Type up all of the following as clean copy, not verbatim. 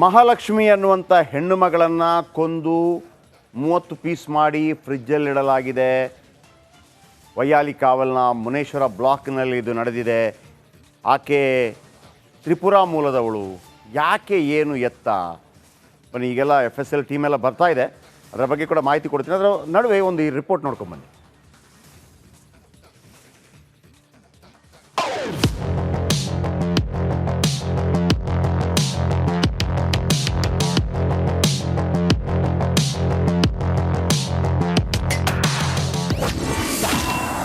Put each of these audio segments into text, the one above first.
ಮಹಾಲಕ್ಷ್ಮಿ ಅನ್ನುವಂಥ ಹೆಣ್ಣು ಮಗಳನ್ನು ಕೊಂದು 30 ಪೀಸ್ ಮಾಡಿ ಫ್ರಿಜ್ಜಲ್ಲಿಡಲಾಗಿದೆ. ವೈಯಾಲಿ ಕಾವಲ್ನ ಮುನೇಶ್ವರ ಬ್ಲಾಕ್ನಲ್ಲಿ ಇದು ನಡೆದಿದೆ. ಆಕೆ ತ್ರಿಪುರಾ ಮೂಲದವಳು. ಯಾಕೆ ಏನು ಎತ್ತ ಬನ್ನಿ, ಈಗೆಲ್ಲ FSL ಟೀಮೆಲ್ಲ ಬರ್ತಾ ಇದೆ, ಅದರ ಬಗ್ಗೆ ಕೂಡ ಮಾಹಿತಿ ಕೊಡ್ತೀನಿ. ಅದರ ನಡುವೆ ಒಂದು ಈ ರಿಪೋರ್ಟ್ ನೋಡ್ಕೊಂಬನ್ನಿ.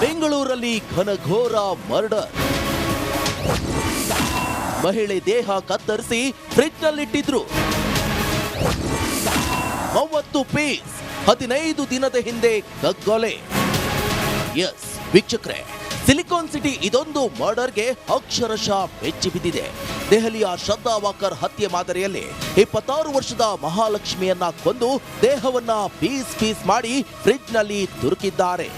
ಬೆಂಗಳೂರಲ್ಲಿ ಘನಘೋರ ಮರ್ಡರ್. ಮಹಿಳೆ ದೇಹ ಕತ್ತರಿಸಿ ಫ್ರಿಡ್ಜ್ನಲ್ಲಿಟ್ಟಿದ್ರು. 30 ಪೀಸ್ 15 ದಿನದ ಹಿಂದೆ ಕಗ್ಗೊಲೆ. ಎಸ್ ವೀಕ್ಷಕರೇ, ಸಿಲಿಕಾನ್ ಸಿಟಿ ಇದೊಂದು ಮರ್ಡರ್ಗೆ ಅಕ್ಷರಶಃ ಬೆಚ್ಚಿ ಬಿದ್ದಿದೆ. ದೆಹಲಿಯ ಶ್ರದ್ಧಾ ವಾಕರ್ ಹತ್ಯೆ ಮಾದರಿಯಲ್ಲಿ 26 ವರ್ಷದ ಮಹಾಲಕ್ಷ್ಮಿಯನ್ನ ಕೊಂದು ದೇಹವನ್ನ ಪೀಸ್ ಪೀಸ್ ಮಾಡಿ ಫ್ರಿಡ್ಜ್ನಲ್ಲಿ ತುರುಕಿದ್ದಾರೆ.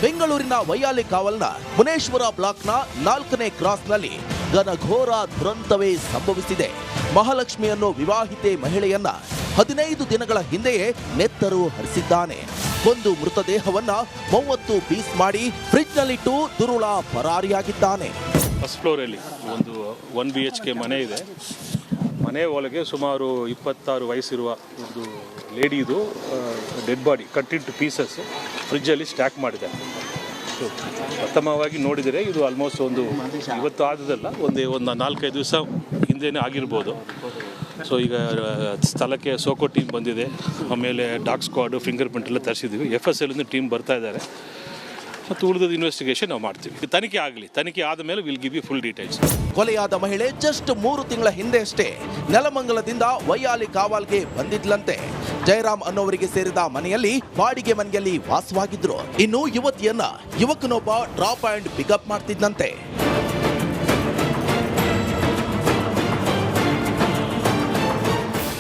ಬೆಂಗಳೂರಿನ ವೈಯಾಲಿ ಕಾವಲ್ನ ಮುನೇಶ್ವರ ಬ್ಲಾಕ್ನ 4ನೇ ಕ್ರಾಸ್ನಲ್ಲಿ ಘನಘೋರ ದುರಂತವೇ ಸಂಭವಿಸಿದೆ. ಮಹಾಲಕ್ಷ್ಮಿಯನ್ನು ವಿವಾಹಿತೆ ಮಹಿಳೆಯನ್ನ 15 ದಿನಗಳ ಹಿಂದೆಯೇ ನೆತ್ತರು ಹರಿಸಿದ್ದಾನೆ. ಒಂದು ಮೃತದೇಹವನ್ನ 30 ಪೀಸ್ ಮಾಡಿ ಫ್ರಿಡ್ಜ್ನಲ್ಲಿಟ್ಟು ದುರುಳ ಪರಾರಿಯಾಗಿದ್ದಾನೆ. ಫಸ್ಟ್ ಫ್ಲೋರಲ್ಲಿ ಒಂದು 1 BHK ಮನೆ ಇದೆ. ಮನೆ ಒಳಗೆ ಸುಮಾರು 26 ವಯಸ್ಸಿರುವ ಒಂದು ಲೇಡಿದು dead body cut in two pieces ಫ್ರಿಜ್ಜಲ್ಲಿ ಸ್ಟ್ಯಾಕ್ ಮಾಡಿದೆ. ಪ್ರಥಮವಾಗಿ ನೋಡಿದರೆ ಇದು ಆಲ್ಮೋಸ್ಟ್ ಒಂದು ಇವತ್ತು ಆದದಲ್ಲ, ಒಂದು 4-5 ದಿವಸ ಹಿಂದೆನೇ ಆಗಿರ್ಬೋದು. ಸೊ ಈಗ ಸ್ಥಳಕ್ಕೆ ಸೋಕೋ ಟೀಮ್ ಬಂದಿದೆ, ಆಮೇಲೆ ಡಾಗ್ ಸ್ಕ್ವಾಡು ಫಿಂಗರ್ ಪ್ರಿಂಟ್ ಎಲ್ಲ ತರಿಸಿದ್ದೀವಿ. FSL ಟೀಮ್ ಬರ್ತಾ ಇದ್ದಾರೆ ಮತ್ತು ಉಳಿದ ಇನ್ವೆಸ್ಟಿಗೇಷನ್ ನಾವು ಮಾಡ್ತೀವಿ. ತನಿಖೆ ಆಗಲಿ, ತನಿಖೆ ಆದ ಮೇಲೆ will give you full details. ಕೊಲೆಯಾದ ಮಹಿಳೆ ಜಸ್ಟ್ 3 ತಿಂಗಳ ಹಿಂದೆ ಅಷ್ಟೇ ನೆಲಮಂಗಲದಿಂದ ವೈಯಾಲಿ ಕಾವಲ್ಗೆ ಬಂದಿದ್ಲಂತೆ. ಜಯರಾಮ್ ಅನ್ನೋವರಿಗೆ ಸೇರಿದ ಮನೆಯಲ್ಲಿ ಬಾಡಿಗೆ ಮನೆಯಲ್ಲಿ ವಾಸವಾಗಿದ್ರು. ಇನ್ನು ಯುವತಿಯನ್ನ ಯುವಕನೊಬ್ಬ ಡ್ರಾಪ್ ಅಂಡ್ ಪಿಕಪ್ ಮಾಡ್ತಿದ್ದಂತೆ.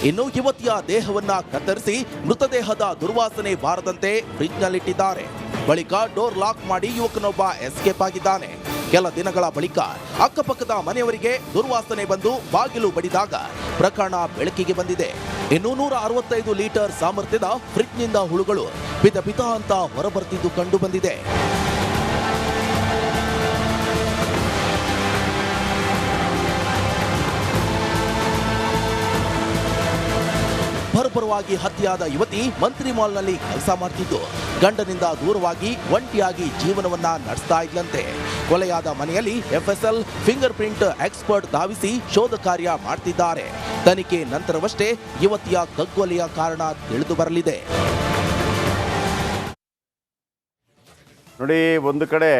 ಇನ್ನು ಯುವತಿಯ ದೇಹವನ್ನ ಕತ್ತರಿಸಿ ಮೃತದೇಹದ ದುರ್ವಾಸನೆ ಬಾರದಂತೆ ಫ್ರಿಡ್ಜ್ನಲ್ಲಿಟ್ಟಿದ್ದಾರೆ. ಬಳಿಕ ಡೋರ್ ಲಾಕ್ ಮಾಡಿ ಯುವಕನೊಬ್ಬ ಎಸ್ಕೇಪ್ ಆಗಿದ್ದಾನೆ. ಕೆಲ ದಿನಗಳ ಬಳಿಕ ಅಕ್ಕಪಕ್ಕದ ಮನೆಯವರಿಗೆ ದುರ್ವಾಸನೆ ಬಂದು ಬಾಗಿಲು ಬಡಿದಾಗ ಪ್ರಕರಣ ಬೆಳಕಿಗೆ ಬಂದಿದೆ. ಇನ್ನು 165 ಲೀಟರ್ ಸಾಮರ್ಥ್ಯದ ಫ್ರಿಡ್ಜ್ನಿಂದ ಹುಳುಗಳು ಪಿತ ಪಿತ ಅಂತ ಹೊರಬರ್ತಿದ್ದು ಕಂಡು ಬಂದಿದೆ. ಬರ್ಬರವಾಗಿ ಹತ್ಯೆಯಾದ ಯುವತಿ ಮಂತ್ರಿ ಮಾಲ್ನಲ್ಲಿ ಕೆಲಸ ಮಾಡ್ತಿದ್ದು ಗಂಡನಿಂದ ದೂರವಾಗಿ ಒಂಟಿಯಾಗಿ ಜೀವನವನ್ನ ನಡೆಸ್ತಾ ಇದ್ಲಂತೆ. ಕೊಲೆಯಾದ ಮನೆಯಲ್ಲಿ FSL ಫಿಂಗರ್ ಪ್ರಿಂಟ್ ಎಕ್ಸ್ಪರ್ಟ್ ಧಾವಿಸಿ ಶೋಧ ಕಾರ್ಯ ಮಾಡ್ತಿದ್ದಾರೆ. ತನಿಖೆ ನಂತರವಷ್ಟೇ ಯುವತಿಯ ಕಗ್ಗೊಲೆಯ ಕಾರಣ ತಿಳಿದು ಬರಲಿದೆ. ನೋಡಿ, ಒಂದು ಕಡೆ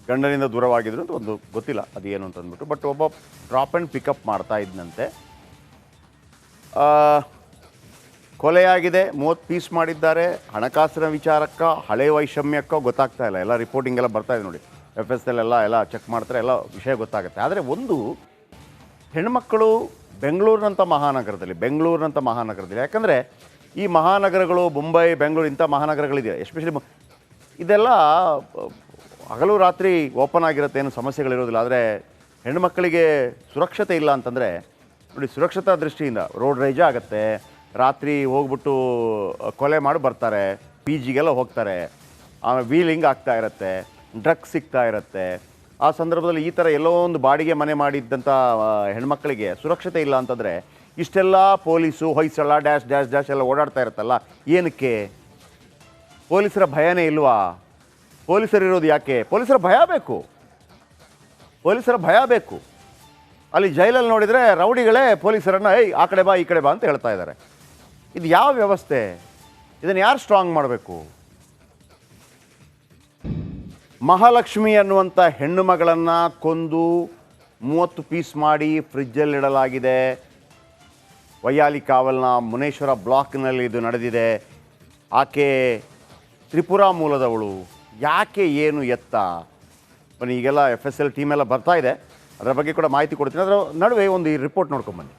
ಗಂಡನಿಂದ ದೂರವಾಗಿದ್ರು ಅಂತ ಒಂದು ಗೊತ್ತಿಲ್ಲ ಅದೇನು ಅಂತ ಅಂದ್ಬಿಟ್ಟು, ಬಟ್ ಒಬ್ಬ ಡ್ರಾಪ್ ಆ್ಯಂಡ್ ಪಿಕಪ್ ಮಾಡ್ತಾ ಇದ್ದಂತೆ. ಕೊಲೆಯಾಗಿದೆ, 30 ಪೀಸ್ ಮಾಡಿದ್ದಾರೆ. ಹಣಕಾಸಿನ ವಿಚಾರಕ್ಕ ಹಳೆ ವೈಷಮ್ಯಕ್ಕೋ ಗೊತ್ತಾಗ್ತಾ ಇಲ್ಲ. ಎಲ್ಲ ರಿಪೋರ್ಟಿಂಗ್ ಎಲ್ಲ ಬರ್ತಾ ಇದೆ ನೋಡಿ, FSL ಎಲ್ಲ ಚೆಕ್ ಮಾಡ್ತಾರೆ, ಎಲ್ಲ ವಿಷಯ ಗೊತ್ತಾಗುತ್ತೆ. ಆದರೆ ಒಂದು ಹೆಣ್ಮಕ್ಕಳು ಬೆಂಗಳೂರಿನಂಥ ಮಹಾನಗರದಲ್ಲಿ, ಯಾಕಂದರೆ ಈ ಮಹಾನಗರಗಳು ಮುಂಬೈ, ಬೆಂಗಳೂರು ಇಂಥ ಮಹಾನಗರಗಳಿದೆ, ಎಸ್ಪೆಷಲಿ ಇದೆಲ್ಲ ಹಗಲು ರಾತ್ರಿ ಓಪನ್ ಆಗಿರುತ್ತೆ, ಏನು ಸಮಸ್ಯೆಗಳಿರೋದಿಲ್ಲ. ಆದರೆ ಹೆಣ್ಮಕ್ಕಳಿಗೆ ಸುರಕ್ಷತೆ ಇಲ್ಲ ಅಂತಂದರೆ ನೋಡಿ, ಸುರಕ್ಷತಾ ದೃಷ್ಟಿಯಿಂದ ರೋಡ್ ರೈಜ್ ಆಗುತ್ತೆ, ರಾತ್ರಿ ಹೋಗ್ಬಿಟ್ಟು ಕೊಲೆ ಮಾಡಿ ಬರ್ತಾರೆ, PGಗೆಲ್ಲ ಹೋಗ್ತಾರೆ, ಆಮೇಲೆ ವೀಲಿಂಗ್ ಆಗ್ತಾ ಇರುತ್ತೆ, ಡ್ರಗ್ಸ್ ಸಿಗ್ತಾ ಇರುತ್ತೆ. ಆ ಸಂದರ್ಭದಲ್ಲಿ ಈ ಥರ ಎಲ್ಲೋ ಒಂದು ಬಾಡಿಗೆ ಮನೆ ಮಾಡಿದ್ದಂಥ ಹೆಣ್ಮಕ್ಳಿಗೆ ಸುರಕ್ಷತೆ ಇಲ್ಲ ಅಂತಂದರೆ ಇಷ್ಟೆಲ್ಲ police Hoysala dash dash dash ಎಲ್ಲ ಓಡಾಡ್ತಾ ಇರುತ್ತಲ್ಲ, ಏನಕ್ಕೆ? ಪೊಲೀಸರ ಭಯನೇ ಇಲ್ವಾ? ಪೊಲೀಸರಿರೋದು ಯಾಕೆ? ಪೊಲೀಸರ ಭಯ ಬೇಕು. ಅಲ್ಲಿ ಜೈಲಲ್ಲಿ ನೋಡಿದರೆ ರೌಡಿಗಳೇ ಪೊಲೀಸರನ್ನು ಆ ಕಡೆ ಬಾ ಈ ಕಡೆ ಬಾ ಅಂತ ಹೇಳ್ತಾ ಇದ್ದಾರೆ. ಇದು ಯಾವ ವ್ಯವಸ್ಥೆ? ಇದನ್ನು ಯಾರು ಸ್ಟ್ರಾಂಗ್ ಮಾಡಬೇಕು? ಮಹಾಲಕ್ಷ್ಮಿ ಅನ್ನುವಂಥ ಹೆಣ್ಣು ಮಗಳನ್ನು ಕೊಂದು 30 ಪೀಸ್ ಮಾಡಿ ಫ್ರಿಜ್ಜಲ್ಲಿಡಲಾಗಿದೆ. ವೈಯಾಲಿ ಕಾವಲ್ನ ಮುನೇಶ್ವರ ಬ್ಲಾಕ್ನಲ್ಲಿ ಇದು ನಡೆದಿದೆ. ಆಕೆ ತ್ರಿಪುರಾ ಮೂಲದವಳು. ಯಾಕೆ ಏನು ಎತ್ತ ಬನ್ನಿ, ಈಗೆಲ್ಲ FSL ಟೀಮೆಲ್ಲ ಬರ್ತಾ ಇದೆ, ಅದರ ಬಗ್ಗೆ ಕೂಡ ಮಾಹಿತಿ ಕೊಡ್ತೀನಿ. ಅದರ ನಡುವೆ ಒಂದು ಈ ರಿಪೋರ್ಟ್ ನೋಡ್ಕೊಂಬನ್ನಿ.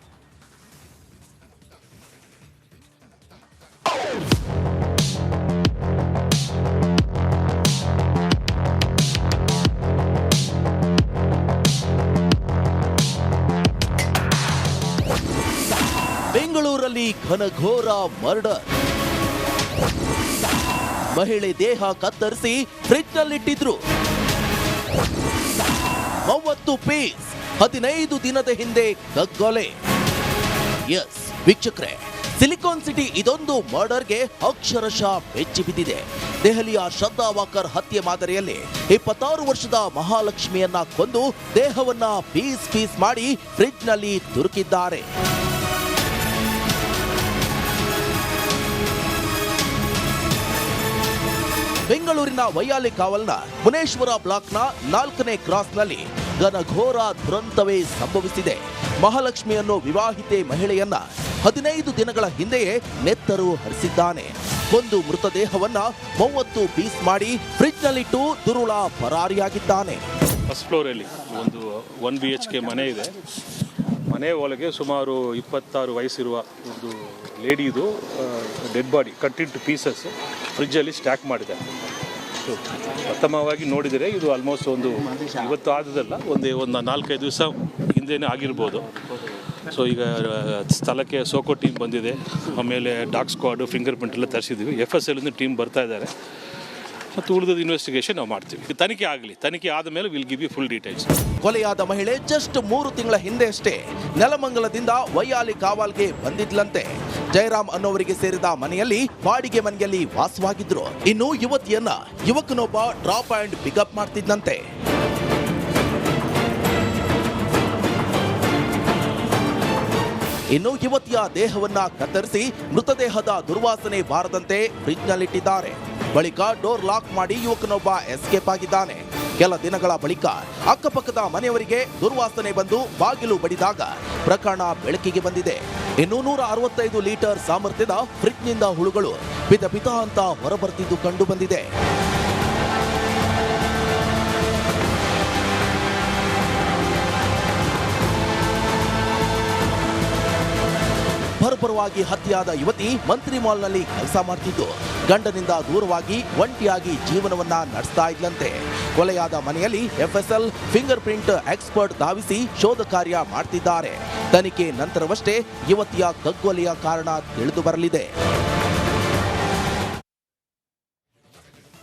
ಬೆಂಗಳೂರಲ್ಲಿ ಘನಘೋರ ಮರ್ಡರ್. ಮಹಿಳೆ ದೇಹ ಕತ್ತರಿಸಿ ಫ್ರಿಡ್ಜ್ನಲ್ಲಿಟ್ಟಿದ್ರು. 30 ಪೀಸ್ 15 ದಿನದ ಹಿಂದೆ ಕಗ್ಗೊಲೆ. ಎಸ್ ವೀಕ್ಷಕರೇ, ಸಿಲಿಕಾನ್ ಸಿಟಿ ಇದೊಂದು ಮರ್ಡರ್ಗೆ ಅಕ್ಷರಶಃ ಬೆಚ್ಚಿ ಬಿದ್ದಿದೆ. ದೆಹಲಿಯ ಶ್ರದ್ಧಾ ವಾಕರ್ ಹತ್ಯೆ ಮಾದರಿಯಲ್ಲಿ 26 ವರ್ಷದ ಮಹಾಲಕ್ಷ್ಮಿಯನ್ನ ಕೊಂದು ದೇಹವನ್ನ ಪೀಸ್ ಪೀಸ್ ಮಾಡಿ ಫ್ರಿಡ್ಜ್ನಲ್ಲಿ ತುರುಕಿದ್ದಾರೆ. ಬೆಂಗಳೂರಿನ ವೈಯಾಲಿ ಕಾವಲ್ನ ಮುನೇಶ್ವರ ಬ್ಲಾಕ್ನ 4ನೇ ಕ್ರಾಸ್ನಲ್ಲಿ ಘನಘೋರ ದುರಂತವೇ ಸಂಭವಿಸಿದೆ. ಮಹಾಲಕ್ಷ್ಮಿಯನ್ನು ವಿವಾಹಿತೆ ಮಹಿಳೆಯನ್ನ 15 ದಿನಗಳ ಹಿಂದೆಯೇ ನೆತ್ತರು ಹರಿಸಿದ್ದಾನೆ. ಒಂದು ಮೃತದೇಹವನ್ನ 30 ಪೀಸ್ ಮಾಡಿ ಫ್ರಿಡ್ಜ್ನಲ್ಲಿಟ್ಟು ದುರುಳ ಪರಾರಿಯಾಗಿದ್ದಾನೆ. ಫಸ್ಟ್ ಫ್ಲೋರಲ್ಲಿ ಒಂದು 1 BHK ಮನೆ ಇದೆ. ಮನೆ ಒಳಗೆ ಸುಮಾರು 26 ವಯಸ್ಸಿರುವ ಒಂದು ಲೇಡಿದು dead body cut in two pieces ಫ್ರಿಡ್ಜಲ್ಲಿ ಸ್ಟ್ಯಾಕ್ ಮಾಡಿದೆ. ಪ್ರಥಮವಾಗಿ ನೋಡಿದರೆ ಇದು ಆಲ್ಮೋಸ್ಟ್ ಒಂದು ಇವತ್ತು ಆದದಲ್ಲ, ಒಂದು 4-5 ದಿವಸ ಹಿಂದೆನೇ ಆಗಿರ್ಬೋದು. ಸೊ ಈಗ ಸ್ಥಳಕ್ಕೆ ಸೋಕೋ ಟೀಮ್ ಬಂದಿದೆ, ಆಮೇಲೆ ಡಾಗ್ ಸ್ಕ್ವಾಡು ಫಿಂಗರ್ ಪ್ರಿಂಟ್ ಎಲ್ಲ ತರಿಸಿದ್ದೀವಿ. FSL ಟೀಮ್ ಬರ್ತಾ ಇದ್ದಾರೆ ಮತ್ತು ಉಳಿದ ಇನ್ವೆಸ್ಟಿಗೇಷನ್ ನಾವು ಮಾಡ್ತೀವಿ. ತನಿಖೆ ಆಗಲಿ, ತನಿಖೆ ಆದ ಮೇಲೆ will give you full details. ಕೊಲೆಯಾದ ಮಹಿಳೆ ಜಸ್ಟ್ 3 ತಿಂಗಳ ಹಿಂದೆ ಅಷ್ಟೇ ನೆಲಮಂಗಲದಿಂದ ವೈಯಾಲಿ ಕಾವಲ್ಗೆ ಬಂದಿದ್ಲಂತೆ. ಜಯರಾಮ್ ಅನ್ನೋವರಿಗೆ ಸೇರಿದ ಮನೆಯಲ್ಲಿ ಬಾಡಿಗೆ ಮನೆಯಲ್ಲಿ ವಾಸವಾಗಿದ್ರು. ಇನ್ನು ಯುವತಿಯನ್ನ ಯುವಕನೊಬ್ಬ ಡ್ರಾಪ್ ಅಂಡ್ ಪಿಕಪ್ ಮಾಡ್ತಿದ್ದಂತೆ. ಇನ್ನು ಯುವತಿಯ ದೇಹವನ್ನ ಕತ್ತರಿಸಿ ಮೃತದೇಹದ ದುರ್ವಾಸನೆ ಬಾರದಂತೆ ಫ್ರಿಡ್ಜ್ನಲ್ಲಿಟ್ಟಿದ್ದಾರೆ. ಬಳಿಕ ಡೋರ್ ಲಾಕ್ ಮಾಡಿ ಯುವಕನೊಬ್ಬ ಎಸ್ಕೇಪ್ ಆಗಿದ್ದಾನೆ. ಕೆಲ ದಿನಗಳ ಬಳಿಕ ಅಕ್ಕಪಕ್ಕದ ಮನೆಯವರಿಗೆ ದುರ್ವಾಸನೆ ಬಂದು ಬಾಗಿಲು ಬಡಿದಾಗ ಪ್ರಕರಣ ಬೆಳಕಿಗೆ ಬಂದಿದೆ. ಇನ್ನು 165 ಲೀಟರ್ ಸಾಮರ್ಥ್ಯದ ಫ್ರಿಡ್ಜ್ನಿಂದ ಹುಳುಗಳು ಪಿತ ಪಿತ ಅಂತ ಹೊರಬರ್ತಿದ್ದು ಕಂಡು ಬಂದಿದೆ. ಬರ್ಬರವಾಗಿ ಹತ್ಯೆಯಾದ ಯುವತಿ ಮಂತ್ರಿ ಮಾಲ್ನಲ್ಲಿ ಕೆಲಸ ಮಾಡ್ತಿದ್ದು ಗಂಡನಿಂದ ದೂರವಾಗಿ ಒಂಟಿಯಾಗಿ ಜೀವನವನ್ನ ನಡೆಸ್ತಾ ಇದ್ಲಂತೆ. ಕೊಲೆಯಾದ ಮನೆಯಲ್ಲಿ FSL ಫಿಂಗರ್ ಪ್ರಿಂಟ್ ಎಕ್ಸ್ಪರ್ಟ್ ಧಾವಿಸಿ ಶೋಧ ಕಾರ್ಯ ಮಾಡ್ತಿದ್ದಾರೆ. ತನಿಖೆ ನಂತರವಷ್ಟೇ ಯುವತಿಯ ಕಗ್ಗೊಲೆಯ ಕಾರಣ ತಿಳಿದು ಬರಲಿದೆ.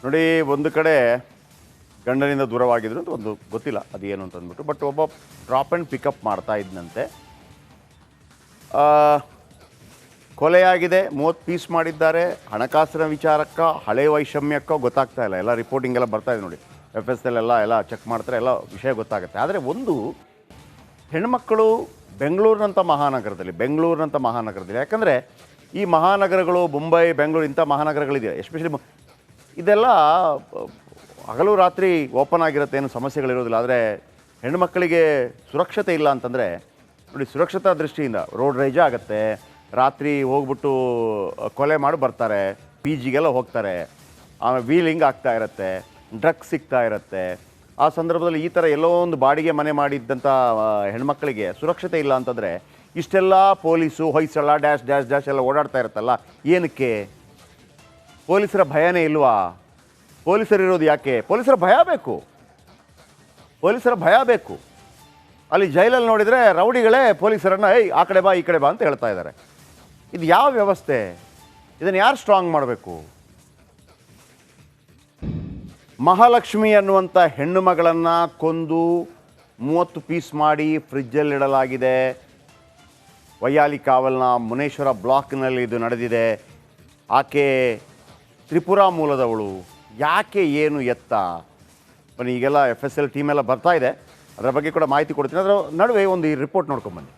ನೋಡಿ, ಒಂದು ಕಡೆ ಗಂಡನಿಂದ ದೂರವಾಗಿದ್ರು ಅಂತ ಒಂದು ಗೊತ್ತಿಲ್ಲ ಅದೇನು ಅಂತ ಅಂದ್ಬಿಟ್ಟು, ಬಟ್ ಒಬ್ಬ ಡ್ರಾಪ್ ಆ್ಯಂಡ್ ಪಿಕಪ್ ಮಾಡ್ತಾ ಇದ್ದಂತೆ. ಕೊಲೆಯಾಗಿದೆ, 30 ಪೀಸ್ ಮಾಡಿದ್ದಾರೆ. ಹಣಕಾಸಿನ ವಿಚಾರಕ್ಕ ಹಳೆ ವೈಷಮ್ಯಕ್ಕೋ ಗೊತ್ತಾಗ್ತಾ ಇಲ್ಲ. ಎಲ್ಲ ರಿಪೋರ್ಟಿಂಗ್ ಎಲ್ಲ ಬರ್ತಾ ಇದೆ ನೋಡಿ, FSL ಎಲ್ಲ ಚೆಕ್ ಮಾಡ್ತಾರೆ, ಎಲ್ಲ ವಿಷಯ ಗೊತ್ತಾಗುತ್ತೆ. ಆದರೆ ಒಂದು ಹೆಣ್ಮಕ್ಕಳು ಬೆಂಗಳೂರಿನಂಥ ಮಹಾನಗರದಲ್ಲಿ ಯಾಕಂದರೆ ಈ ಮಹಾನಗರಗಳು ಮುಂಬೈ, ಬೆಂಗಳೂರು ಇಂಥ ಮಹಾನಗರಗಳಿದೆ, ಎಸ್ಪೆಷಲಿ ಇದೆಲ್ಲ ಹಗಲು ರಾತ್ರಿ ಓಪನ್ ಆಗಿರುತ್ತೆ, ಏನು ಸಮಸ್ಯೆಗಳಿರೋದಿಲ್ಲ. ಆದರೆ ಹೆಣ್ಮಕ್ಕಳಿಗೆ ಸುರಕ್ಷತೆ ಇಲ್ಲ ಅಂತಂದರೆ ನೋಡಿ, ಸುರಕ್ಷತಾ ದೃಷ್ಟಿಯಿಂದ ರೋಡ್ ರೈಜ್ ಆಗುತ್ತೆ, ರಾತ್ರಿ ಹೋಗ್ಬಿಟ್ಟು ಕೊಲೆ ಮಾಡಿ ಬರ್ತಾರೆ, PGಗೆಲ್ಲ ಹೋಗ್ತಾರೆ, ಆಮೇಲೆ ವೀಲಿಂಗ್ ಆಗ್ತಾ ಇರುತ್ತೆ, ಡ್ರಗ್ಸ್ ಸಿಗ್ತಾ ಇರುತ್ತೆ. ಆ ಸಂದರ್ಭದಲ್ಲಿ ಈ ಥರ ಎಲ್ಲೋ ಒಂದು ಬಾಡಿಗೆ ಮನೆ ಮಾಡಿದ್ದಂಥ ಹೆಣ್ಮಕ್ಳಿಗೆ ಸುರಕ್ಷತೆ ಇಲ್ಲ ಅಂತಂದರೆ ಇಷ್ಟೆಲ್ಲ police Hoysala dash dash dash ಎಲ್ಲ ಓಡಾಡ್ತಾ ಇರುತ್ತಲ್ಲ, ಏನಕ್ಕೆ? ಪೊಲೀಸರ ಭಯನೇ ಇಲ್ವಾ? ಪೊಲೀಸರಿರೋದು ಯಾಕೆ? ಪೊಲೀಸರ ಭಯ ಬೇಕು. ಅಲ್ಲಿ ಜೈಲಲ್ಲಿ ನೋಡಿದರೆ ರೌಡಿಗಳೇ ಪೊಲೀಸರನ್ನು ಆ ಕಡೆ ಬಾ ಈ ಕಡೆ ಬಾ ಅಂತ ಹೇಳ್ತಾ ಇದ್ದಾರೆ. ಇದು ಯಾವ ವ್ಯವಸ್ಥೆ? ಇದನ್ನು ಯಾರು ಸ್ಟ್ರಾಂಗ್ ಮಾಡಬೇಕು? ಮಹಾಲಕ್ಷ್ಮಿ ಅನ್ನುವಂಥ ಹೆಣ್ಣು ಮಗಳನ್ನು ಕೊಂದು 30 ಪೀಸ್ ಮಾಡಿ ಫ್ರಿಡ್ಜಲ್ಲಿಡಲಾಗಿದೆ. ವೈಯಾಲಿ ಕಾವಲ್ನ ಮುನೇಶ್ವರ ಬ್ಲಾಕ್ನಲ್ಲಿ ಇದು ನಡೆದಿದೆ. ಆಕೆ ತ್ರಿಪುರಾ ಮೂಲದವಳು. ಯಾಕೆ, ಏನು, ಎತ್ತ? ಬನ್ನಿ, ಈಗೆಲ್ಲ FSL ಟೀಮ್ ಎಲ್ಲ ಬರ್ತಾ ಇದೆ, ಅದರ ಬಗ್ಗೆ ಕೂಡ ಮಾಹಿತಿ ಕೊಡ್ತೀನಿ. ಅದರ ನಡುವೆ ಒಂದು ಈ ರಿಪೋರ್ಟ್ ನೋಡ್ಕೊಂಬನ್ನಿ.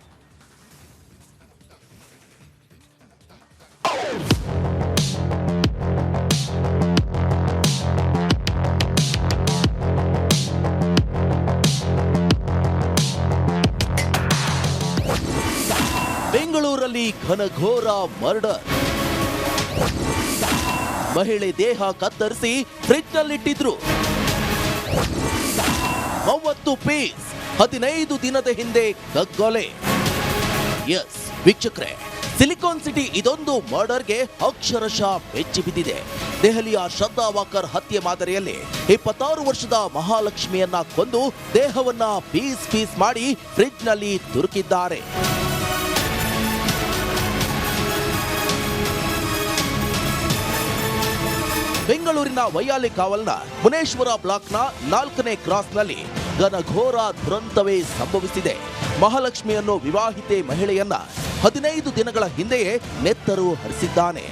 ಬೆಂಗಳೂರಲ್ಲಿ ಘನಘೋರ ಮರ್ಡರ್. ಮಹಿಳೆ ದೇಹ ಕತ್ತರಿಸಿ ಫ್ರಿಡ್ಜ್ನಲ್ಲಿಟ್ಟಿದ್ರು. 30 ಪೀಸ್ 15 ದಿನದ ಹಿಂದೆ ಕಗ್ಗೊಲೆ. ಎಸ್ ವೀಕ್ಷಕರೇ, ಸಿಲಿಕಾನ್ ಸಿಟಿ ಇದೊಂದು ಮರ್ಡರ್ಗೆ ಅಕ್ಷರಶಃ ಬೆಚ್ಚಿ ಬಿದ್ದಿದೆ. ದೆಹಲಿಯ ಶ್ರದ್ಧಾ ವಾಕರ್ ಹತ್ಯೆ ಮಾದರಿಯಲ್ಲಿ 26 ವರ್ಷದ ಮಹಾಲಕ್ಷ್ಮಿಯನ್ನ ಕೊಂದು ದೇಹವನ್ನ ಪೀಸ್ ಪೀಸ್ ಮಾಡಿ ಫ್ರಿಡ್ಜ್ನಲ್ಲಿ ತುರುಕಿದ್ದಾರೆ. ಬೆಂಗಳೂರಿನ ವೈಯಾಲಿ ಕಾವಲ್ನ ಮುನೇಶ್ವರ ಬ್ಲಾಕ್ನ 4ನೇ ಕ್ರಾಸ್ನಲ್ಲಿ ಘನಘೋರ ದುರಂತವೇ ಸಂಭವಿಸಿದೆ. ಮಹಾಲಕ್ಷ್ಮಿಯನ್ನು ವಿವಾಹಿತೆ ಮಹಿಳೆಯನ್ನ 15 ದಿನಗಳ ಹಿಂದೆಯೇ ನೆತ್ತರು ಹರಿಸಿದ್ದಾನೆ.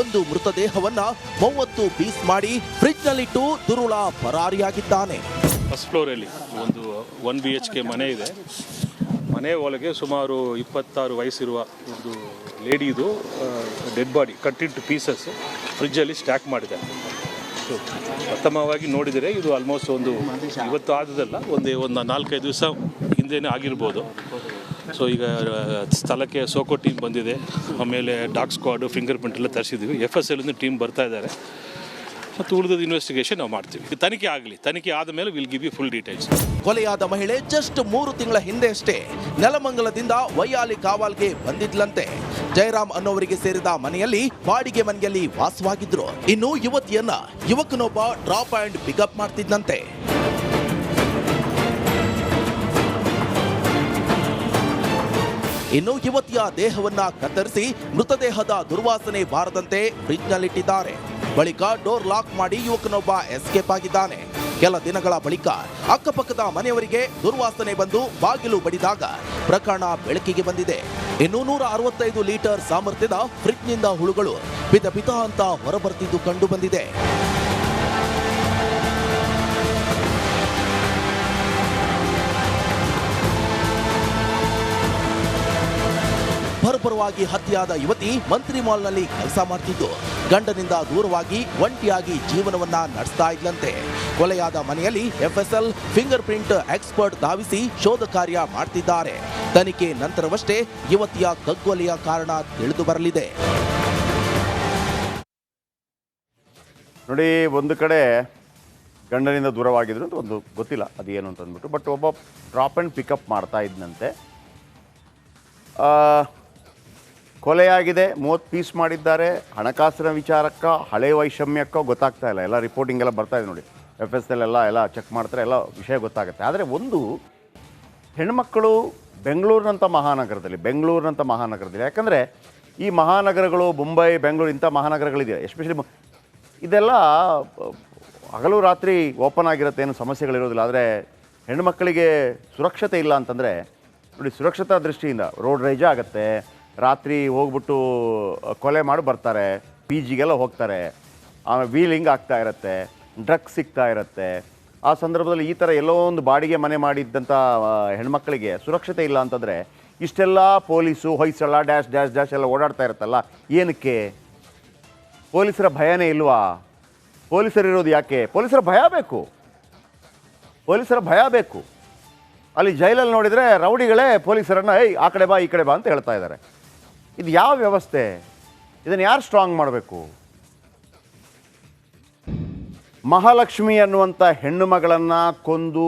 ಒಂದು ಮೃತದೇಹವನ್ನ 30 ಪೀಸ್ ಮಾಡಿ ಫ್ರಿಡ್ಜ್ನಲ್ಲಿಟ್ಟು ದುರುಳ ಪರಾರಿಯಾಗಿದ್ದಾನೆ. ಫಸ್ಟ್ ಫ್ಲೋರಲ್ಲಿ ಒಂದು 1 BHK ಮನೆ ಇದೆ. ಮನೆ ಒಳಗೆ ಸುಮಾರು 26 ವಯಸ್ಸಿರುವ ಒಂದು ಲೇಡಿದು dead body cut in two pieces ಫ್ರಿಜ್ಜಲ್ಲಿ ಸ್ಟ್ಯಾಕ್ ಮಾಡಿದೆ. ಪ್ರಥಮವಾಗಿ ನೋಡಿದರೆ ಇದು ಆಲ್ಮೋಸ್ಟ್ ಒಂದು ಇವತ್ತು ಆದದಲ್ಲ, ಒಂದು 4-5 ದಿವಸ ಹಿಂದೆನೇ ಆಗಿರ್ಬೋದು. ಸೊ ಈಗ ಸ್ಥಳಕ್ಕೆ ಸೋಕೋ ಟೀಮ್ ಬಂದಿದೆ, ಆಮೇಲೆ ಡಾಗ್ ಸ್ಕ್ವಾಡು ಫಿಂಗರ್ ಪ್ರಿಂಟ್ ಎಲ್ಲ ತರಿಸಿದ್ದೀವಿ. FSL ಟೀಮ್ ಬರ್ತಾ ಇದ್ದಾರೆ ಮತ್ತು ಉಳಿದ ಇನ್ವೆಸ್ಟಿಗೇಷನ್ ನಾವು ಮಾಡ್ತೀವಿ. ತನಿಖೆ ಆಗಲಿ, ತನಿಖೆ ಆದ ಮೇಲೆ will give you full details. ಕೊಲೆಯಾದ ಮಹಿಳೆ ಜಸ್ಟ್ 3 ತಿಂಗಳ ಹಿಂದೆ ಅಷ್ಟೇ ನೆಲಮಂಗಲದಿಂದ ವೈಯಾಲಿ ಕಾವಲ್ಗೆ ಬಂದಿದ್ಲಂತೆ. ಜಯರಾಮ್ ಅನ್ನೋವರಿಗೆ ಸೇರಿದ ಮನೆಯಲ್ಲಿ ಬಾಡಿಗೆ ಮನೆಯಲ್ಲಿ ವಾಸವಾಗಿದ್ರು. ಇನ್ನು ಯುವತಿಯನ್ನ ಯುವಕನೊಬ್ಬ ಡ್ರಾಪ್ ಅಂಡ್ ಪಿಕಪ್ ಮಾಡ್ತಿದ್ದಂತೆ. ಇನ್ನು ಯುವತಿಯ ದೇಹವನ್ನ ಕತ್ತರಿಸಿ ಮೃತದೇಹದ ದುರ್ವಾಸನೆ ಬಾರದಂತೆ ಫ್ರಿಡ್ಜ್ನಲ್ಲಿಟ್ಟಿದ್ದಾರೆ. ಬಳಿಕ ಡೋರ್ ಲಾಕ್ ಮಾಡಿ ಯುವಕನೊಬ್ಬ ಎಸ್ಕೇಪ್ ಆಗಿದ್ದಾನೆ. ಕೆಲ ದಿನಗಳ ಬಳಿಕ ಅಕ್ಕಪಕ್ಕದ ಮನೆಯವರಿಗೆ ದುರ್ವಾಸನೆ ಬಂದು ಬಾಗಿಲು ಬಡಿದಾಗ ಪ್ರಕರಣ ಬೆಳಕಿಗೆ ಬಂದಿದೆ. ಇನ್ನು 165 ಲೀಟರ್ ಸಾಮರ್ಥ್ಯದ ಫ್ರಿಡ್ಜ್ನಿಂದ ಹುಳುಗಳು ಪಿತ ಪಿತ ಅಂತ ಹೊರಬರ್ತಿದ್ದು ಕಂಡು ಬಂದಿದೆ. ಬರ್ಬರವಾಗಿ ಹತ್ಯೆಯಾದ ಯುವತಿ ಮಂತ್ರಿ ಮಾಲ್ನಲ್ಲಿ ಕೆಲಸ ಮಾಡ್ತಿದ್ದು ಗಂಡನಿಂದ ದೂರವಾಗಿ ಒಂಟಿಯಾಗಿ ಜೀವನವನ್ನ ನಡೆಸ್ತಾ ಇದ್ಲಂತೆ. ಕೊಲೆಯಾದ ಮನೆಯಲ್ಲಿ FSL ಫಿಂಗರ್ ಪ್ರಿಂಟ್ ಎಕ್ಸ್ಪರ್ಟ್ ಧಾವಿಸಿ ಶೋಧ ಕಾರ್ಯ ಮಾಡ್ತಿದ್ದಾರೆ. ತನಿಖೆ ನಂತರವಷ್ಟೇ ಯುವತಿಯ ಕಗ್ಗೊಲೆಯ ಕಾರಣ ತಿಳಿದು ಬರಲಿದೆ. ನೋಡಿ, ಒಂದು ಕಡೆ ಗಂಡನಿಂದ ದೂರವಾಗಿದ್ರು ಅಂತ ಒಂದು ಗೊತ್ತಿಲ್ಲ ಅದೇನು ಅಂತ ಅಂದ್ಬಿಟ್ಟು, ಬಟ್ ಒಬ್ಬ ಡ್ರಾಪ್ ಆ್ಯಂಡ್ ಪಿಕಪ್ ಮಾಡ್ತಾ ಇದ್ದಂತೆ. ಕೊಲೆಯಾಗಿದೆ, 30 ಪೀಸ್ ಮಾಡಿದ್ದಾರೆ. ಹಣಕಾಸಿನ ವಿಚಾರಕ್ಕ ಹಳೆ ವೈಷಮ್ಯಕ್ಕೋ ಗೊತ್ತಾಗ್ತಾ ಇಲ್ಲ. ಎಲ್ಲ ರಿಪೋರ್ಟಿಂಗ್ ಎಲ್ಲ ಬರ್ತಾ ಇದೆ ನೋಡಿ, FSL ಎಲ್ಲ ಚೆಕ್ ಮಾಡ್ತಾರೆ, ಎಲ್ಲ ವಿಷಯ ಗೊತ್ತಾಗುತ್ತೆ. ಆದರೆ ಒಂದು ಹೆಣ್ಮಕ್ಕಳು ಬೆಂಗಳೂರಿನಂಥ ಮಹಾನಗರದಲ್ಲಿ ಯಾಕಂದರೆ ಈ ಮಹಾನಗರಗಳು ಮುಂಬೈ, ಬೆಂಗಳೂರು ಇಂಥ ಮಹಾನಗರಗಳಿದೆ, ಎಸ್ಪೆಷಲಿ ಇದೆಲ್ಲ ಹಗಲು ರಾತ್ರಿ ಓಪನ್ ಆಗಿರುತ್ತೆ, ಏನು ಸಮಸ್ಯೆಗಳಿರೋದಿಲ್ಲ. ಆದರೆ ಹೆಣ್ಮಕ್ಕಳಿಗೆ ಸುರಕ್ಷತೆ ಇಲ್ಲ ಅಂತಂದರೆ ನೋಡಿ, ಸುರಕ್ಷತಾ ದೃಷ್ಟಿಯಿಂದ ರೋಡ್ ರೈಜ್ ಆಗುತ್ತೆ, ರಾತ್ರಿ ಹೋಗ್ಬಿಟ್ಟು ಕೊಲೆ ಮಾಡಿ ಬರ್ತಾರೆ, PGಗೆಲ್ಲ ಹೋಗ್ತಾರೆ, ಆಮೇಲೆ ವೀಲಿಂಗ್ ಆಗ್ತಾ ಇರುತ್ತೆ, ಡ್ರಗ್ಸ್ ಸಿಗ್ತಾ ಇರುತ್ತೆ. ಆ ಸಂದರ್ಭದಲ್ಲಿ ಈ ಥರ ಎಲ್ಲೋ ಒಂದು ಬಾಡಿಗೆ ಮನೆ ಮಾಡಿದ್ದಂಥ ಹೆಣ್ಮಕ್ಳಿಗೆ ಸುರಕ್ಷತೆ ಇಲ್ಲ ಅಂತಂದರೆ ಇಷ್ಟೆಲ್ಲ police Hoysala dash dash dash ಎಲ್ಲ ಓಡಾಡ್ತಾ ಇರುತ್ತಲ್ಲ, ಏನಕ್ಕೆ? ಪೊಲೀಸರ ಭಯನೇ ಇಲ್ವಾ? ಪೊಲೀಸರಿರೋದು ಯಾಕೆ? ಪೊಲೀಸರ ಭಯ ಬೇಕು. ಅಲ್ಲಿ ಜೈಲಲ್ಲಿ ನೋಡಿದರೆ ರೌಡಿಗಳೇ ಪೊಲೀಸರನ್ನು ಆ ಕಡೆ ಬಾ ಈ ಕಡೆ ಬಾ ಅಂತ ಹೇಳ್ತಾ ಇದ್ದಾರೆ. ಇದು ಯಾವ ವ್ಯವಸ್ಥೆ? ಇದನ್ನು ಯಾರು ಸ್ಟ್ರಾಂಗ್ ಮಾಡಬೇಕು? ಮಹಾಲಕ್ಷ್ಮಿ ಅನ್ನುವಂಥ ಹೆಣ್ಣು ಮಗಳನ್ನು ಕೊಂದು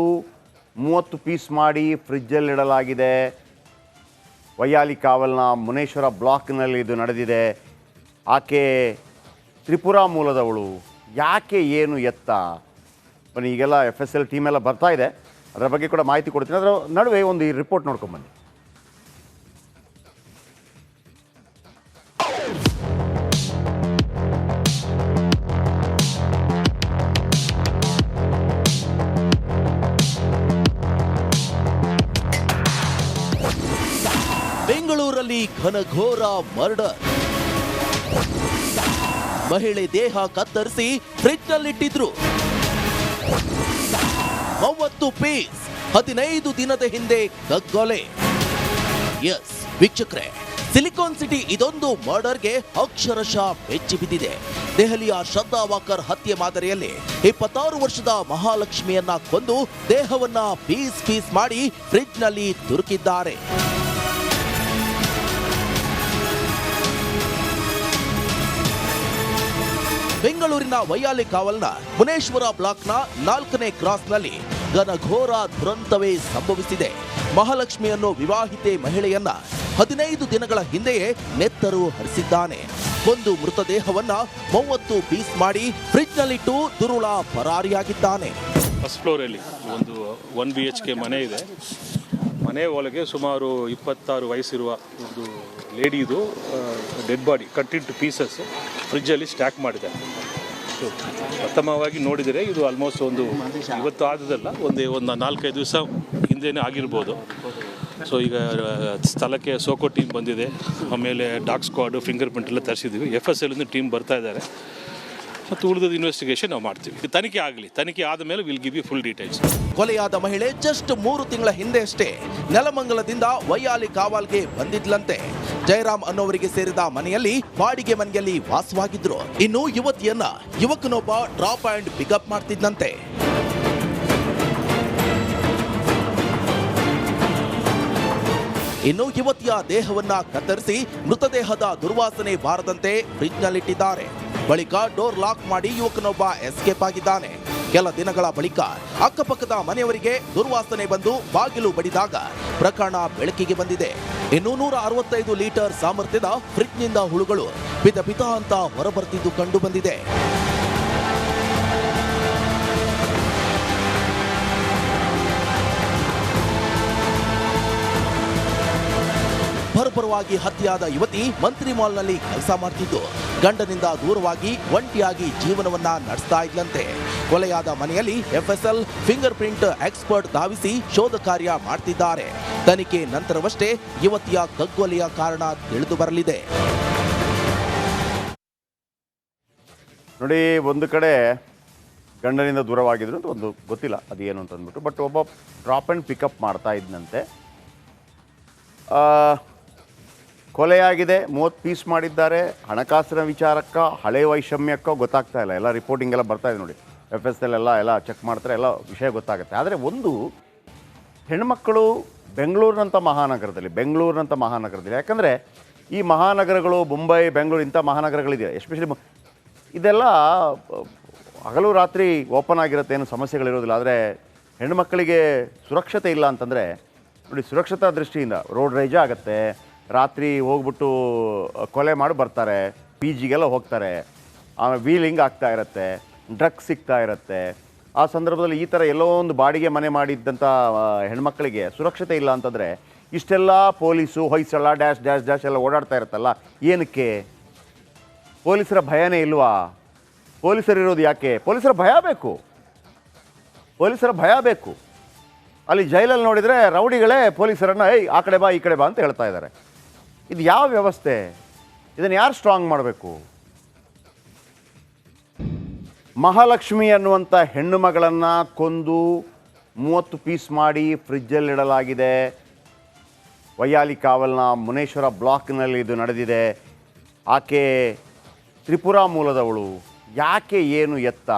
30 ಪೀಸ್ ಮಾಡಿ ಫ್ರಿಜ್ಜಲ್ಲಿಡಲಾಗಿದೆ. ವೈಯಾಲಿ ಕಾವಲ್ನ ಮುನೇಶ್ವರ ಬ್ಲಾಕ್ನಲ್ಲಿ ಇದು ನಡೆದಿದೆ. ಆಕೆ ತ್ರಿಪುರಾ ಮೂಲದವಳು. ಯಾಕೆ, ಏನು, ಎತ್ತ? ಬನ್ನಿ, ಈಗೆಲ್ಲ FSL ಟೀಮ್ ಎಲ್ಲ ಬರ್ತಾ ಇದೆ, ಅದರ ಬಗ್ಗೆ ಕೂಡ ಮಾಹಿತಿ ಕೊಡ್ತೀನಿ. ಅದರ ನಡುವೆ ಒಂದು ಈ ರಿಪೋರ್ಟ್ ನೋಡ್ಕೊಂಬನ್ನಿ. ಬೆಂಗಳೂರಲ್ಲಿ ಘನಘೋರ ಮರ್ಡರ್. ಮಹಿಳೆ ದೇಹ ಕತ್ತರಿಸಿ ಫ್ರಿಡ್ಜ್ನಲ್ಲಿಟ್ಟಿದ್ರು. 30 ಪೀಸ್ 15 ದಿನದ ಹಿಂದೆ ಕಗ್ಗೊಲೆ. ಎಸ್ ವೀಕ್ಷಕರೇ, ಸಿಲಿಕಾನ್ ಸಿಟಿ ಇದೊಂದು ಮರ್ಡರ್ಗೆ ಅಕ್ಷರಶಃ ಬೆಚ್ಚಿ ಬಿದ್ದಿದೆ. ದೆಹಲಿಯ ಶ್ರದ್ಧಾ ವಾಕರ್ ಹತ್ಯೆ ಮಾದರಿಯಲ್ಲಿ 26 ವರ್ಷದ ಮಹಾಲಕ್ಷ್ಮಿಯನ್ನ ಕೊಂದು ದೇಹವನ್ನ ಪೀಸ್ ಮಾಡಿ ಫ್ರಿಡ್ಜ್ನಲ್ಲಿ ತುರುಕಿದ್ದಾರೆ. ಬೆಂಗಳೂರಿನ ವೈಯಾಲಿ ಕಾವಲ್ನ ಮುನೇಶ್ವರ ಬ್ಲಾಕ್ನ 4ನೇ ಕ್ರಾಸ್ನಲ್ಲಿ ಘನಘೋರ ದುರಂತವೇ ಸಂಭವಿಸಿದೆ. ಮಹಾಲಕ್ಷ್ಮಿಯನ್ನು ವಿವಾಹಿತೆ ಮಹಿಳೆಯನ್ನ 15 ದಿನಗಳ ಹಿಂದೆಯೇ ನೆತ್ತರು ಹರಿಸಿದ್ದಾನೆ. ಒಂದು ಮೃತದೇಹವನ್ನ 30 ಪೀಸ್ ಮಾಡಿ ಫ್ರಿಡ್ಜ್ನಲ್ಲಿಟ್ಟು ದುರುಳ ಪರಾರಿಯಾಗಿದ್ದಾನೆ. ಫಸ್ಟ್ ಫ್ಲೋರಲ್ಲಿ ಒಂದು 1 BHK ಮನೆ ಇದೆ. ಮನೆ ಒಳಗೆ ಸುಮಾರು 26 ವಯಸ್ಸಿರುವ ಒಂದು ಲೇಡಿದು dead body cut in two pieces ಫ್ರಿಜ್ಜಲ್ಲಿ ಸ್ಟ್ಯಾಕ್ ಮಾಡಿದೆ. ಸೊ ಪ್ರಥಮವಾಗಿ ನೋಡಿದರೆ ಇದು ಆಲ್ಮೋಸ್ಟ್ ಇವತ್ತು ಆದದಲ್ಲ ಒಂದು 4-5 ದಿವಸ ಹಿಂದೆನೇ ಆಗಿರ್ಬೋದು. ಸೊ ಈಗ ಸ್ಥಳಕ್ಕೆ ಸೋಕೋ ಟೀಮ್ ಬಂದಿದೆ, ಆಮೇಲೆ ಡಾಗ್ ಸ್ಕ್ವಾಡು ಫಿಂಗರ್ ಪ್ರಿಂಟ್ ಎಲ್ಲ ತರಿಸಿದ್ದೀವಿ. FSL ಟೀಮ್ ಬರ್ತಾ ಇದ್ದಾರೆ ಮತ್ತು ಉಳಿದ ಇನ್ವೆಸ್ಟಿಗೇಷನ್ ನಾವು ಮಾಡ್ತೀವಿ. ತನಿಖೆ ಆಗಲಿ, ತನಿಖೆ ಆದ ಮೇಲೆ will give you full details. ಕೊಲೆಯಾದ ಮಹಿಳೆ ಜಸ್ಟ್ 3 ತಿಂಗಳ ಹಿಂದೆ ಅಷ್ಟೇ ನೆಲಮಂಗಲದಿಂದ ವೈಯಾಲಿ ಕಾವಲ್ಗೆ ಬಂದಿದ್ಲಂತೆ. ಜಯರಾಮ್ ಅನ್ನೋವರಿಗೆ ಸೇರಿದ ಮನೆಯಲ್ಲಿ ಬಾಡಿಗೆ ಮನೆಯಲ್ಲಿ ವಾಸವಾಗಿದ್ರು. ಇನ್ನು ಯುವತಿಯನ್ನ ಯುವಕನೊಬ್ಬ ಡ್ರಾಪ್ ಅಂಡ್ ಪಿಕಪ್ ಮಾಡ್ತಿದ್ದಂತೆ. ಇನ್ನು ಯುವತಿಯ ದೇಹವನ್ನ ಕತ್ತರಿಸಿ ಮೃತದೇಹದ ದುರ್ವಾಸನೆ ಬಾರದಂತೆ ಫ್ರಿಡ್ಜ್ನಲ್ಲಿಟ್ಟಿದ್ದಾರೆ. ಬಳಿಕ ಡೋರ್ ಲಾಕ್ ಮಾಡಿ ಯುವಕನೊಬ್ಬ ಎಸ್ಕೇಪ್ ಆಗಿದ್ದಾನೆ. ಕೆಲ ದಿನಗಳ ಬಳಿಕ ಅಕ್ಕಪಕ್ಕದ ಮನೆಯವರಿಗೆ ದುರ್ವಾಸನೆ ಬಂದು ಬಾಗಿಲು ಬಡಿದಾಗ ಪ್ರಕರಣ ಬೆಳಕಿಗೆ ಬಂದಿದೆ. ಇನ್ನು 165 ಲೀಟರ್ ಸಾಮರ್ಥ್ಯದ ಫ್ರಿಡ್ಜ್ನಿಂದ ಹುಳುಗಳು ಪಿತ ಪಿತ ಅಂತ ಹೊರಬರ್ತಿದ್ದು ಕಂಡು ಬಂದಿದೆ. ಬರ್ಬರವಾಗಿ ಹತ್ಯೆಯಾದ ಯುವತಿ ಮಂತ್ರಿ ಮಾಲ್ನಲ್ಲಿ ಕೆಲಸ ಮಾಡ್ತಿದ್ದು ಗಂಡನಿಂದ ದೂರವಾಗಿ ಒಂಟಿಯಾಗಿ ಜೀವನವನ್ನ ನಡೆಸ್ತಾ ಇದ್ಲಂತೆ. ಕೊಲೆಯಾದ ಮನೆಯಲ್ಲಿ FSL ಫಿಂಗರ್ ಪ್ರಿಂಟ್ ಎಕ್ಸ್ಪರ್ಟ್ ಧಾವಿಸಿ ಶೋಧ ಕಾರ್ಯ ಮಾಡ್ತಿದ್ದಾರೆ. ತನಿಖೆ ನಂತರವಷ್ಟೇ ಯುವತಿಯ ಕಗ್ಗೊಲೆಯ ಕಾರಣ ತಿಳಿದು ಬರಲಿದೆ. ನೋಡಿ, ಒಂದು ಕಡೆ ಗಂಡನಿಂದ ದೂರವಾಗಿದ್ರು ಅಂತ ಒಂದು ಗೊತ್ತಿಲ್ಲ ಅದೇನು ಅಂತ ಅಂದ್ಬಿಟ್ಟು, ಬಟ್ ಒಬ್ಬ ಡ್ರಾಪ್ ಆ್ಯಂಡ್ ಪಿಕಪ್ ಮಾಡ್ತಾ ಇದ್ದಂತೆ. ಕೊಲೆಯಾಗಿದೆ, 30 ಪೀಸ್ ಮಾಡಿದ್ದಾರೆ. ಹಣಕಾಸಿನ ವಿಚಾರಕ್ಕ ಹಳೆ ವೈಷಮ್ಯಕ್ಕೋ ಗೊತ್ತಾಗ್ತಾ ಇಲ್ಲ. ಎಲ್ಲ ರಿಪೋರ್ಟಿಂಗ್ ಎಲ್ಲ ಬರ್ತಾ ಇದೆ ನೋಡಿ, FSL ಎಲ್ಲ ಚೆಕ್ ಮಾಡ್ತಾರೆ, ಎಲ್ಲ ವಿಷಯ ಗೊತ್ತಾಗುತ್ತೆ. ಆದರೆ ಒಂದು ಹೆಣ್ಮಕ್ಕಳು ಬೆಂಗಳೂರಿನಂಥ ಮಹಾನಗರದಲ್ಲಿ, ಯಾಕಂದರೆ ಈ ಮಹಾನಗರಗಳು ಮುಂಬೈ, ಬೆಂಗಳೂರು ಇಂಥ ಮಹಾನಗರಗಳಿದೆ, ಎಸ್ಪೆಷಲಿ ಇದೆಲ್ಲ ಹಗಲು ರಾತ್ರಿ ಓಪನ್ ಆಗಿರುತ್ತೆ, ಏನು ಸಮಸ್ಯೆಗಳಿರೋದಿಲ್ಲ. ಆದರೆ ಹೆಣ್ಮಕ್ಕಳಿಗೆ ಸುರಕ್ಷತೆ ಇಲ್ಲ ಅಂತಂದರೆ ನೋಡಿ, ಸುರಕ್ಷತಾ ದೃಷ್ಟಿಯಿಂದ ರೋಡ್ ರೈಜ್ ಆಗುತ್ತೆ, ರಾತ್ರಿ ಹೋಗ್ಬಿಟ್ಟು ಕೊಲೆ ಮಾಡಿ ಬರ್ತಾರೆ, PGಗೆಲ್ಲ ಹೋಗ್ತಾರೆ, ಆಮೇಲೆ ವೀಲಿಂಗ್ ಆಗ್ತಾ ಇರುತ್ತೆ, ಡ್ರಗ್ಸ್ ಸಿಗ್ತಾ ಇರುತ್ತೆ. ಆ ಸಂದರ್ಭದಲ್ಲಿ ಈ ಥರ ಎಲ್ಲೋ ಒಂದು ಬಾಡಿಗೆ ಮನೆ ಮಾಡಿದ್ದಂಥ ಹೆಣ್ಮಕ್ಳಿಗೆ ಸುರಕ್ಷತೆ ಇಲ್ಲ ಅಂತಂದರೆ ಇಷ್ಟೆಲ್ಲ police Hoysala dash dash dash ಎಲ್ಲ ಓಡಾಡ್ತಾ ಇರುತ್ತಲ್ಲ, ಏನಕ್ಕೆ? ಪೊಲೀಸರ ಭಯನೇ ಇಲ್ವಾ? ಪೊಲೀಸರಿರೋದು ಯಾಕೆ? ಪೊಲೀಸರ ಭಯ ಬೇಕು. ಅಲ್ಲಿ ಜೈಲಲ್ಲಿ ನೋಡಿದರೆ ರೌಡಿಗಳೇ ಪೊಲೀಸರನ್ನು ಆ ಕಡೆ ಬಾ ಈ ಕಡೆ ಬಾ ಅಂತ ಹೇಳ್ತಾ ಇದ್ದಾರೆ. ಇದು ಯಾವ ವ್ಯವಸ್ಥೆ? ಇದನ್ನು ಯಾರು ಸ್ಟ್ರಾಂಗ್ ಮಾಡಬೇಕು? ಮಹಾಲಕ್ಷ್ಮಿ ಅನ್ನುವಂಥ ಹೆಣ್ಣು ಮಗಳನ್ನು ಕೊಂದು 30 ಪೀಸ್ ಮಾಡಿ ಫ್ರಿಜ್ಜಲ್ಲಿಡಲಾಗಿದೆ. ವೈಯಾಲಿ ಕಾವಲ್ನ ಮುನೇಶ್ವರ ಬ್ಲಾಕ್ನಲ್ಲಿ ಇದು ನಡೆದಿದೆ. ಆಕೆ ತ್ರಿಪುರಾ ಮೂಲದವಳು. ಯಾಕೆ, ಏನು, ಎತ್ತ?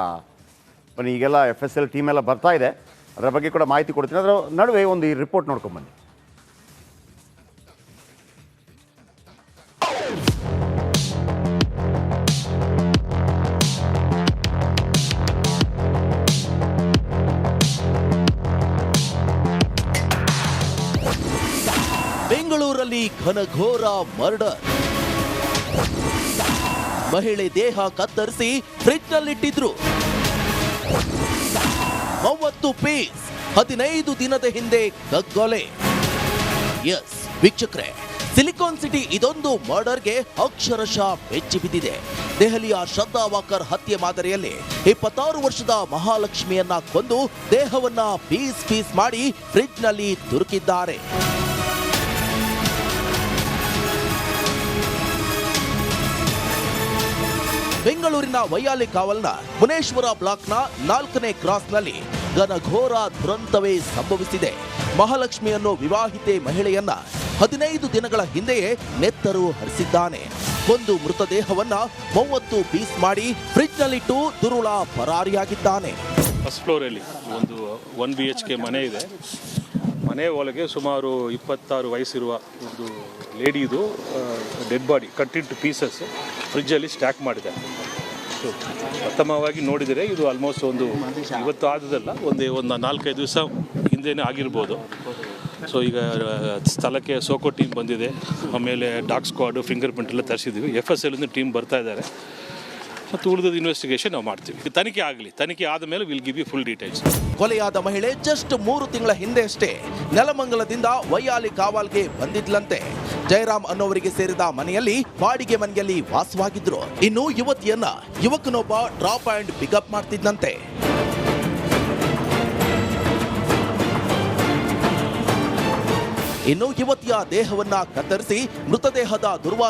ಬನ್ನಿ, ಈಗೆಲ್ಲ FSL ಟೀಮ್ ಎಲ್ಲ ಬರ್ತಾ ಇದೆ, ಅದರ ಬಗ್ಗೆ ಕೂಡ ಮಾಹಿತಿ ಕೊಡ್ತೀನಿ. ಅದರ ನಡುವೆ ಒಂದು ಈ ರಿಪೋರ್ಟ್ ನೋಡ್ಕೊಂಬನ್ನಿ. ಬೆಂಗಳೂರಲ್ಲಿ ಘನಘೋರ ಮರ್ಡರ್. ಮಹಿಳೆ ದೇಹ ಕತ್ತರಿಸಿ ಫ್ರಿಡ್ಜ್ನಲ್ಲಿಟ್ಟಿದ್ರು. 30 ಪೀಸ್ 15 ದಿನದ ಹಿಂದೆ ಕಗ್ಗೊಲೆ. ಎಸ್ ವೀಕ್ಷಕರೇ, ಸಿಲಿಕಾನ್ ಸಿಟಿ ಇದೊಂದು ಮರ್ಡರ್ಗೆ ಅಕ್ಷರಶಃ ಬೆಚ್ಚಿ ಬಿದ್ದಿದೆ. ದೆಹಲಿಯ ಶ್ರದ್ಧಾ ವಾಕರ್ ಹತ್ಯೆ ಮಾದರಿಯಲ್ಲಿ 26 ವರ್ಷದ ಮಹಾಲಕ್ಷ್ಮಿಯನ್ನ ಕೊಂದು ದೇಹವನ್ನ ಪೀಸ್ ಮಾಡಿ ಫ್ರಿಡ್ಜ್ನಲ್ಲಿ ತುರುಕಿದ್ದಾರೆ. ಬೆಂಗಳೂರಿನ ವೈಯಾಲಿ ಕಾವಲ್ನ ಮುನೇಶ್ವರ ಬ್ಲಾಕ್ನ 4ನೇ ಕ್ರಾಸ್ನಲ್ಲಿ ಘನಘೋರ ದುರಂತವೇ ಸಂಭವಿಸಿದೆ. ಮಹಾಲಕ್ಷ್ಮಿಯನ್ನು ವಿವಾಹಿತೆ ಮಹಿಳೆಯನ್ನ 15 ದಿನಗಳ ಹಿಂದೆಯೇ ನೆತ್ತರು ಹರಿಸಿದ್ದಾನೆ. ಒಂದು ಮೃತದೇಹವನ್ನ 30 ಪೀಸ್ ಮಾಡಿ ಫ್ರಿಡ್ಜ್ನಲ್ಲಿಟ್ಟು ದುರುಳ ಪರಾರಿಯಾಗಿದ್ದಾನೆ. ಫಸ್ಟ್ ಫ್ಲೋರಲ್ಲಿ ಒಂದು 1 BHK ಮನೆ ಇದೆ. ಮನೆ ಒಳಗೆ ಸುಮಾರು 26 ವಯಸ್ಸಿರುವ ಒಂದು ಲೇಡಿದು dead body cut in two pieces ಫ್ರಿಜ್ಜಲ್ಲಿ ಸ್ಟ್ಯಾಕ್ ಮಾಡಿದೆ. ಸೊ ಪ್ರಥಮವಾಗಿ ನೋಡಿದರೆ ಇದು ಆಲ್ಮೋಸ್ಟ್ ಇವತ್ತು ಆದದಲ್ಲ, ಒಂದು 4-5 ದಿವಸ ಹಿಂದೆನೇ ಆಗಿರ್ಬೋದು. ಸೊ ಈಗ ಸ್ಥಳಕ್ಕೆ ಸೋಕೋ ಟೀಮ್ ಬಂದಿದೆ, ಆಮೇಲೆ ಡಾಗ್ ಸ್ಕ್ವಾಡು ಫಿಂಗರ್ ಪ್ರಿಂಟ್ ಎಲ್ಲ ತರಿಸಿದ್ದೀವಿ. FSL ಟೀಮ್ ಬರ್ತಾ ಇದ್ದಾರೆ ಮತ್ತು ಉಳಿದ ಇನ್ವೆಸ್ಟಿಗೇಷನ್ ನಾವು ಮಾಡ್ತೀವಿ. ತನಿಖೆ ಆಗಲಿ, ತನಿಖೆ ಆದ ಮೇಲೆ will give you full details. ಕೊಲೆಯಾದ ಮಹಿಳೆ ಜಸ್ಟ್ 3 ತಿಂಗಳ ಹಿಂದೆ ಅಷ್ಟೇ ನೆಲಮಂಗಲದಿಂದ ವೈಯಾಲಿ ಕಾವಲ್ಗೆ ಬಂದಿದ್ಲಂತೆ. ಜಯರಾಮ್ ಅನ್ನೋವರಿಗೆ ಸೇರಿದ ಮನೆಯಲ್ಲಿ ಬಾಡಿಗೆ ಮನೆಯಲ್ಲಿ ವಾಸವಾಗಿದ್ರು. ಇನ್ನು ಯುವತಿಯನ್ನ ಯುವಕನೊಬ್ಬ ಡ್ರಾಪ್ ಅಂಡ್ ಪಿಕಪ್ ಮಾಡ್ತಿದ್ದಂತೆ. ಇನ್ನು ಯುವತಿಯ ದೇಹವನ್ನ ಕತ್ತರಿಸಿ ಮೃತದೇಹದ ದುರ್ವಾಸನೆ